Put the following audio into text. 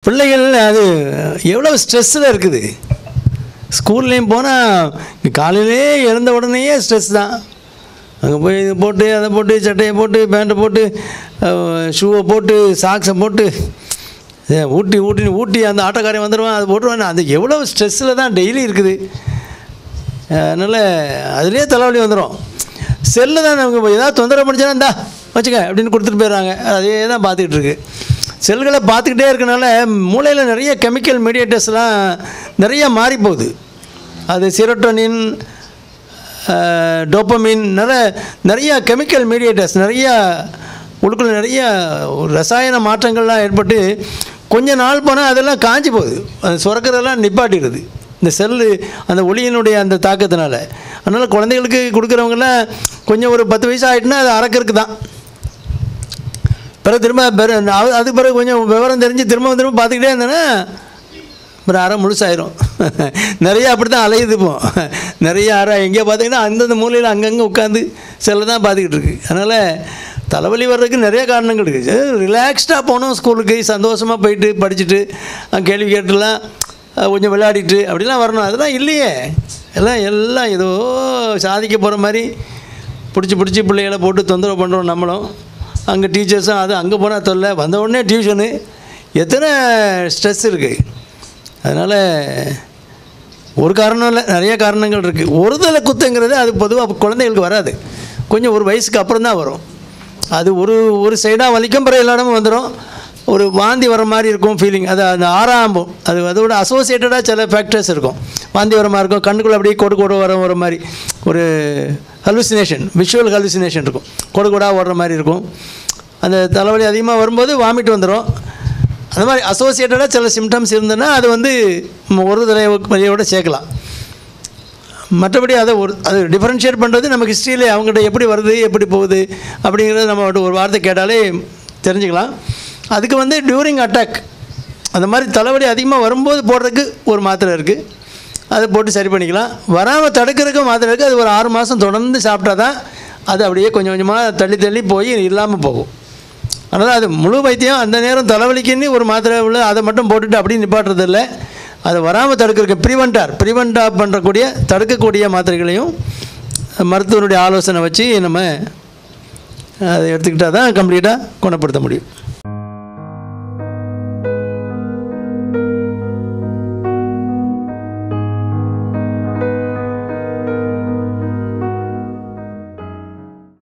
பிள்ளைகள் அது எவ்வளோ ஸ்ட்ரெஸ்ஸில் இருக்குது. ஸ்கூல்லேயும் போனால் காலையிலே எழுந்த உடனேயே ஸ்ட்ரெஸ் தான். அங்கே போய் இது போட்டு அதை போட்டு சட்டையை போட்டு பேண்ட்டை போட்டு ஷூவை போட்டு சாக்ஸை போட்டு ஊட்டி அந்த ஆட்டோக்காரன் வந்துடுவான், அது போட்டுருவான். அது எவ்வளோ ஸ்ட்ரெஸ்ஸில் தான் டெய்லி இருக்குது. அதனால் அதுலேயே தலைவலி வந்துடும். செல்லில் தான் நமக்கு ஏதாவது தொந்தரவு பண்ணிச்சா இந்தா வச்சுக்க அப்படின்னு கொடுத்துட்டு போயிடுறாங்க. அதே தான் பார்த்துக்கிட்டு இருக்கு. செல்களை பார்த்துக்கிட்டே இருக்கனால மூளையில் நிறைய கெமிக்கல் மீடியேட்டர்ஸ்லாம் நிறைய மாறி போகுது. அது செரோட்டோனின், டோப்பமின், நிறைய கெமிக்கல் மீடியேட்டர்ஸ் நிறையா உள்ளுக்குள்ள நிறைய ரசாயன மாற்றங்கள்லாம் ஏற்பட்டு கொஞ்ச நாள் போனால் அதெல்லாம் காஞ்சி போகுது. அது சுரக்கிறதெல்லாம் நிப்பாட்டிடுது இந்த செல்லு அந்த ஒளியினுடைய அந்த தாக்கத்தினால. அதனால் குழந்தைகளுக்கு கொடுக்குறவங்களாம் கொஞ்சம் ஒரு 10 வயசு ஆகிட்டுனா அது அறக்கிறதுக்கு தான். பிறகு திரும்ப அதுக்கு பிறகு கொஞ்சம் விவரம் தெரிஞ்சு திரும்ப பார்த்துக்கிட்டே இருந்தேன்னா அப்புறம் அரை முழுசாயிரும். நிறையா அப்படி தான் அலையுது. இப்போ நிறைய அறை எங்கேயோ பார்த்தீங்கன்னா அந்தந்த மூலையில் அங்கங்கே உட்காந்து செல்லை தான் பார்த்துக்கிட்டு இருக்கு. அதனால் தலைவலி வர்றதுக்கு நிறைய காரணங்கள் இருக்குது. ரிலாக்ஸ்டாக போனோம் ஸ்கூலுக்கு, சந்தோஷமாக போயிட்டு படிச்சுட்டு கேள்வி கேட்டுலாம் கொஞ்சம் விளையாடிட்டு அப்படிலாம் வரணும். அதெல்லாம் இல்லையே. எல்லாம் ஏதோ சாதிக்க போகிற மாதிரி பிடிச்சி பிள்ளைகளை போட்டு தொந்தரவு பண்ணுறோம் நம்மளும். அங்கே டீச்சர்ஸும் அது அங்கே போனால் தொல்லை, வந்த உடனே டியூஷனு, எத்தனை ஸ்ட்ரெஸ் இருக்குது. அதனால் ஒரு காரணம் இல்லை, நிறைய காரணங்கள் இருக்குது. ஒருதலை குத்துங்கிறது அது பொதுவாக குழந்தைகளுக்கு வராது. கொஞ்சம் ஒரு வயசுக்கு அப்புறம் தான் வரும். அது ஒரு சைடாக வலிக்கும், பிறகு எல்லா இடமும் வந்துடும். ஒரு வாந்தி வர மாதிரி இருக்கும் ஃபீலிங். அது அந்த ஆறாம்பும் அது அதோட அசோசியேட்டடாக சில ஃபேக்டர்ஸ் இருக்கும். வாந்தி வர மாதிரி இருக்கும், கண்ணுக்குள்ளே அப்படியே கோடு வர மாதிரி ஒரு ஹலுசினேஷன், விஷுவல் ஹலுசினேஷன் இருக்கும். கோடாக ஓடுற மாதிரி இருக்கும். அந்த தலைவலி அதிகமாக வரும்போது வாமிட் வந்துடும். அந்த மாதிரி அசோசியேட்டடாக சில சிம்டம்ஸ் இருந்ததுன்னா அது ஒரு வலியோடு சேர்க்கலாம். மற்றபடி அது டிஃபரன்ஷியேட் பண்ணுறது நம்ம ஹிஸ்ட்ரியிலே அவங்ககிட்ட எப்படி வருது எப்படி போகுது அப்படிங்கிறத நம்ம ஒரு வார்த்தை கேட்டாலே தெரிஞ்சுக்கலாம். அதுக்கு டியூரிங் அட்டாக் அந்த மாதிரி தலைவலி அதிகமாக வரும்போது போடுறதுக்கு ஒரு மாத்திரை இருக்குது, அதை போட்டு சரி பண்ணிக்கலாம். வராமல் தடுக்கிறதுக்கு மாத்திரை இருக்குது. அது ஒரு 6 மாதம் தொடர்ந்து சாப்பிட்டா தான் அது அப்படியே கொஞ்சம் கொஞ்சமாக தள்ளி போய் இல்லாமல் போகும். அதனால் அது முழு வைத்தியம் அந்த நேரம் தலைவலிக்குன்னு ஒரு மாத்திரை உள்ள அதை மட்டும் போட்டுட்டு அப்படி நிப்பாட்டுறது இல்லை. அதை வராமல் தடுக்கிறதுக்கு ப்ரிவெண்டாக பண்ணுறக்கூடிய தடுக்கக்கூடிய மாத்திரைகளையும் மருத்துவருடைய ஆலோசனை வச்சு நம்ம அதை எடுத்துக்கிட்டால் தான் கம்ப்ளீட்டாக குணப்படுத்த முடியும்.